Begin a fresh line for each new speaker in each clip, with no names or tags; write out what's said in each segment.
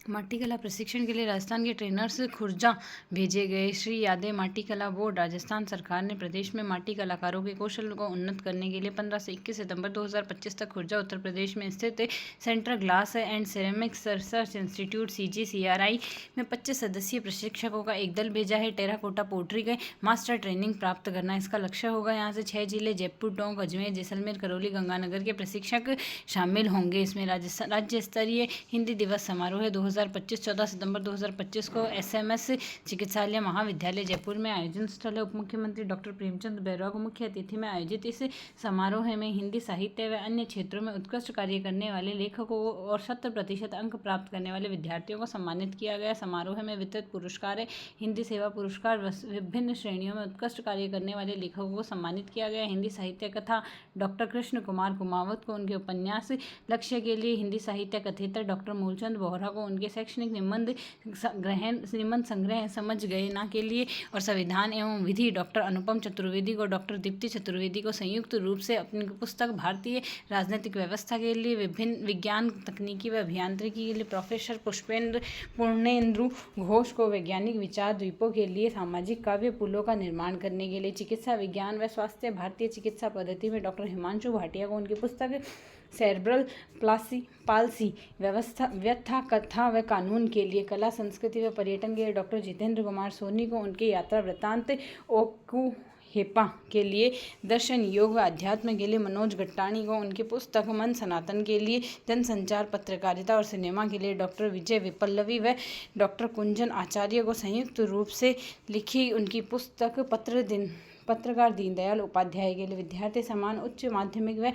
माटी कला प्रशिक्षण के लिए राजस्थान के ट्रेनर्स खुर्जा भेजे गए। श्री यादव माटी कला बोर्ड। राजस्थान सरकार ने प्रदेश में माटी कलाकारों के कौशल को उन्नत करने के लिए 15 से 21 सितंबर 2025 तक खुर्जा उत्तर प्रदेश में स्थित central glass and ceramics research institute CGCRI में 25 सदस्यीय प्रशिक्षकों का एक दल भेजा है। टेराकोटा पोट्री के मास्टर ट्रेनिंग प्राप्त करना इसका लक्ष्य होगा। यहाँ से 6 जिले जयपुर, टोंक, अजमेर, जैसलमेर, करौली, गंगानगर के प्रशिक्षक शामिल होंगे। इसमें राज्य स्तरीय हिंदी दिवस समारोह 2025 14 सितंबर 2025 को SMS चिकित्सालय महाविद्यालय जयपुर में आयोजन स्थल है। उप मुख्यमंत्री डॉक्टर प्रेमचंद बैरवा को मुख्य अतिथि में आयोजित इस समारोह में हिंदी साहित्य व अन्य क्षेत्रों में उत्कृष्ट कार्य करने वाले लेखकों और 100% अंक प्राप्त करने वाले विद्यार्थियों को सम्मानित किया गया। समारोह में वितरित पुरस्कार है हिंदी सेवा पुरस्कार। विभिन्न श्रेणियों में उत्कृष्ट कार्य करने वाले लेखकों को सम्मानित किया गया। हिंदी साहित्य कथा डॉक्टर कृष्ण कुमार कुमावत को उनके उपन्यास लक्ष्य के लिए हिंदी साहित्य कथेतर डॉक्टर मूलचंद बोहरा को उनके शैक्षणिक निबंध संग्रह समझ गए ना के लिए और संविधान एवं विधि डॉक्टर अनुपम चतुर्वेदी को डॉक्टर दीप्ति चतुर्वेदी को संयुक्त रूप से अपनी पुस्तक भारतीय राजनीतिक व्यवस्था के लिए विभिन्न विज्ञान तकनीकी व अभियांत्रिकी के लिए प्रोफेसर पूर्णेंद्र घोष को वैज्ञानिक विचार द्वीपों के लिए सामाजिक काव्य पुलों का निर्माण करने के लिए चिकित्सा विज्ञान व स्वास्थ्य भारतीय चिकित्सा पद्धति में डॉक्टर हिमांशु भाटिया को उनकी पुस्तक सेरेब्रल पाल्सी व्यथा कथा व कानून के लिए कला संस्कृति व पर्यटन के लिए डॉक्टर जितेंद्र कुमार सोनी को उनके यात्रा वृत्तांत ओकू हेपा के लिए दर्शन योग व अध्यात्म के लिए मनोज गट्टाणी को उनकी पुस्तक मन सनातन के लिए जनसंचार पत्रकारिता और सिनेमा के लिए डॉक्टर विजय विपल्लवी व डॉक्टर कुंजन आचार्य को संयुक्त रूप से लिखी उनकी पुस्तक पत्रकार दीनदयाल उपाध्याय के लिए विद्यार्थी समान उच्च माध्यमिक व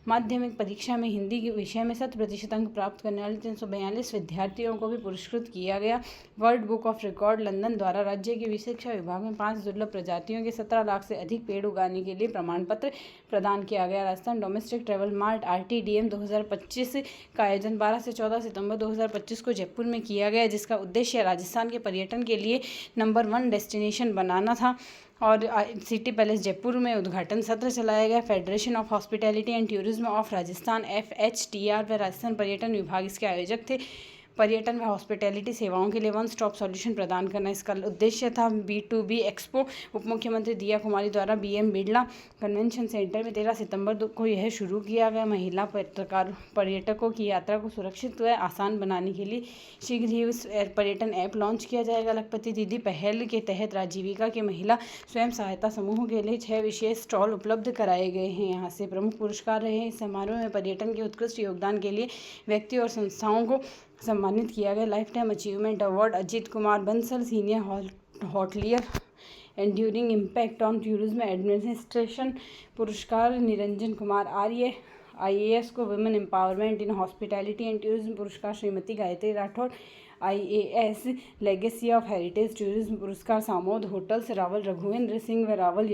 माध्यमिक परीक्षा में हिंदी के विषय में 100% अंक प्राप्त करने वाले 342 विद्यार्थियों को भी पुरस्कृत किया गया। World book of record London द्वारा राज्य की शिक्षा विभाग में 5 दुर्लभ प्रजातियों के 17 लाख से अधिक पेड़ उगाने के लिए प्रमाण पत्र प्रदान किया गया। Rajasthan domestic travel mart RTDM 2025 का आयोजन 12 से 14 सितंबर 2025 को जयपुर में किया गया, जिसका उद्देश्य राजस्थान के पर्यटन के लिए नंबर 1 डेस्टिनेशन बनाना था और सिटी पैलेस जयपुर में उद्घाटन सत्र चलाया गया। Federation of hospitality and tourism of Rajasthan FHTR व राजस्थान पर्यटन विभाग इसके आयोजक थे। पर्यटन व हॉस्पिटैलिटी सेवाओं के लिए वन स्टॉप सॉल्यूशन प्रदान करना इसका उद्देश्य था। B2B एक्सपो उप मुख्यमंत्री दिया कुमारी द्वारा BM बिरला कन्वेंशन सेंटर में 13 सितंबर को यह शुरू किया गया। महिला पर्यटकों की यात्रा को सुरक्षित व आसान बनाने के लिए शीघ्र ही उस पर्यटन ऐप लॉन्च किया जाएगा। लखपति दीदी पहल के तहत राजीविका के महिला स्वयं सहायता समूह के लिए 6 विशेष स्टॉल उपलब्ध कराए गए हैं। यहाँ से प्रमुख पुरस्कार रहे। इस समारोह में पर्यटन के उत्कृष्ट योगदान के लिए व्यक्ति और संस्थाओं को सम्मानित किया गया। Lifetime achievement award Ajit Kumar Bansal senior hotelier enduring impact on tourism administration पुरस्कार निरंजन कुमार आर्य IAS को women empowerment in hospitality and tourism पुरस्कार Shrimati Gayatri Rathore IAS legacy of heritage tourism पुरस्कार सामोद होटल्स रावल रघुवेंद्र सिंह व रावल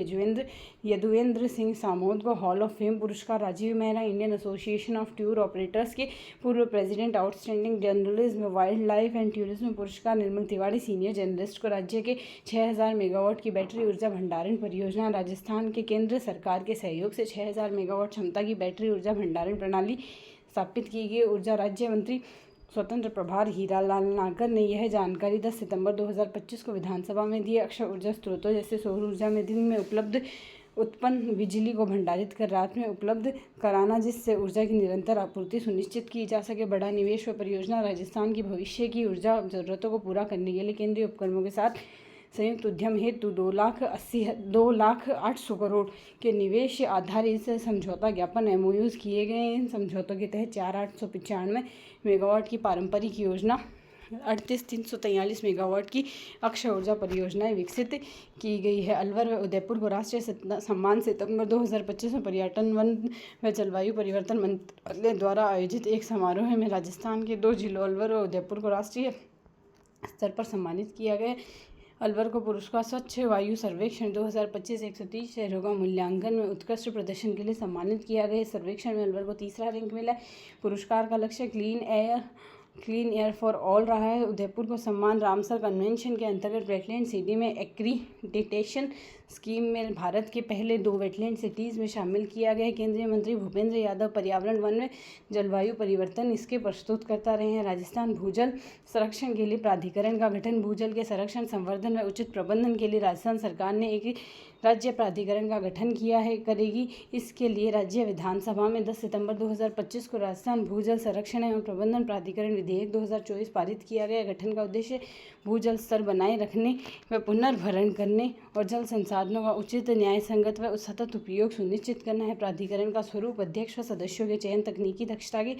यदुवेंद्र सिंह सामोद को हॉल ऑफ फेम पुरस्कार। Rajeev Mehra Indian Association of Tour Operators के पूर्व president outstanding journalism wildlife and tourism पुरस्कार। निर्मल तिवारी सीनियर जर्नलिस्ट को राज्य के 6000 मेगावाट की बैटरी ऊर्जा भंडारण परियोजना। राजस्थान के केंद्र सरकार के सहयोग से 6000 मेगावाट क्षमता की बैटरी ऊर्जा भंडारण प्रणाली स्थापित की गई। ऊर्जा राज्य मंत्री स्वतंत्र प्रभार हीरालाल नागर ने यह जानकारी 10 सितंबर 2025 को विधानसभा में दी। अक्षय ऊर्जा स्रोतों जैसे सौर ऊर्जा में दिन में उत्पन्न बिजली को भंडारित कर रात में उपलब्ध कराना, जिससे ऊर्जा की निरंतर आपूर्ति सुनिश्चित की जा सके। बड़ा निवेश व परियोजना। राजस्थान की भविष्य की ऊर्जा जरूरतों को पूरा करने के लिए केंद्रीय उपक्रमों के साथ संयुक्त उद्यम हेतु 2,08,000 करोड़ के निवेश आधारित समझौता ज्ञापन MOUs किए गए। इन समझौतों के तहत 4,895 मेगावाट की पारंपरिक योजना 38,343 मेगावाट की अक्षय ऊर्जा परियोजनाएं विकसित की गई है। अलवर व उदयपुर को राष्ट्रीय सम्मान सितंबर 2025 में पर्यटन वन व जलवायु परिवर्तन मंत्रालय द्वारा आयोजित एक समारोह में राजस्थान के 2 जिलों अलवर व उदयपुर को राष्ट्रीय स्तर पर सम्मानित किया गया। अलवर को पुरस्कार स्वच्छ वायु सर्वेक्षण 2025 130 शहरों का मूल्यांकन में उत्कृष्ट प्रदर्शन के लिए सम्मानित किया गया। इस सर्वेक्षण में अलवर को 3रा रैंक मिला। पुरस्कार का लक्ष्य क्लीन एयर फॉर ऑल रहा है। उदयपुर को सम्मान रामसर कन्वेंशन के अंतर्गत वेटलैंड सिटी में एक्रीडिटेशन स्कीम में भारत के पहले 2 वेटलैंड सिटीज़ में शामिल किया गया है। केंद्रीय मंत्री भूपेंद्र यादव पर्यावरण, वन व जलवायु परिवर्तन इसके प्रस्तुत करता रहे हैं। राजस्थान भूजल संरक्षण के लिए प्राधिकरण का गठन। भूजल के संरक्षण, संवर्धन व उचित प्रबंधन के लिए राजस्थान सरकार ने एक राज्य प्राधिकरण का गठन करेगी। इसके लिए राज्य विधानसभा में 10 सितंबर 2025 को राजस्थान भूजल संरक्षण एवं प्रबंधन प्राधिकरण विधेयक 2024 पारित किया गया। गठन का उद्देश्य भूजल स्तर बनाए रखने व पुनर्भरण करने और जल संसाधनों का उचित, न्याय संगत व सतत उपयोग सुनिश्चित करना है। प्राधिकरण का स्वरूप अध्यक्ष व सदस्यों के चयन तकनीकी दक्षता के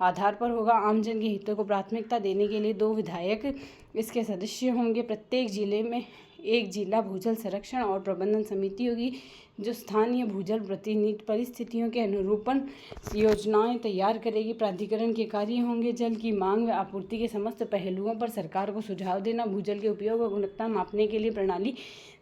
आधार पर होगा। आमजन के हितों को प्राथमिकता देने के लिए 2 विधायक इसके सदस्य होंगे। प्रत्येक जिले में एक जिला भूजल संरक्षण और प्रबंधन समिति होगी जो स्थानीय भूजल परिस्थितियों के अनुरूपण योजनाएं तैयार करेगी। प्राधिकरण के कार्य होंगे जल की मांग व आपूर्ति के समस्त पहलुओं पर सरकार को सुझाव देना, भूजल के उपयोग और गुणवत्ता मापने के लिए प्रणाली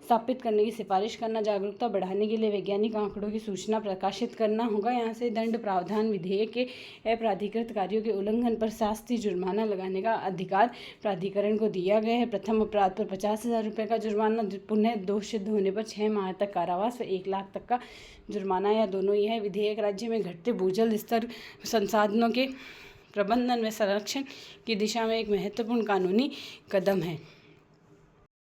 स्थापित करने की सिफारिश करना, जागरूकता बढ़ाने के लिए वैज्ञानिक आंकड़ों की सूचना प्रकाशित करना होगा। यहाँ से दंड प्रावधान विधेयक के अप्राधिकृत कार्यों के उल्लंघन पर शास्ति जुर्माना लगाने का अधिकार प्राधिकरण को दिया गया है। प्रथम अपराध पर 50,000 रुपये का जुर्माना, पुनः दोष सिद्ध होने पर 6 माह तक कारावास व 1 लाख तक का जुर्माना या दोनों ही है। विधेयक राज्य में घटते भूजल स्तर संसाधनों के प्रबंधन व संरक्षण की दिशा में एक महत्वपूर्ण कानूनी कदम है।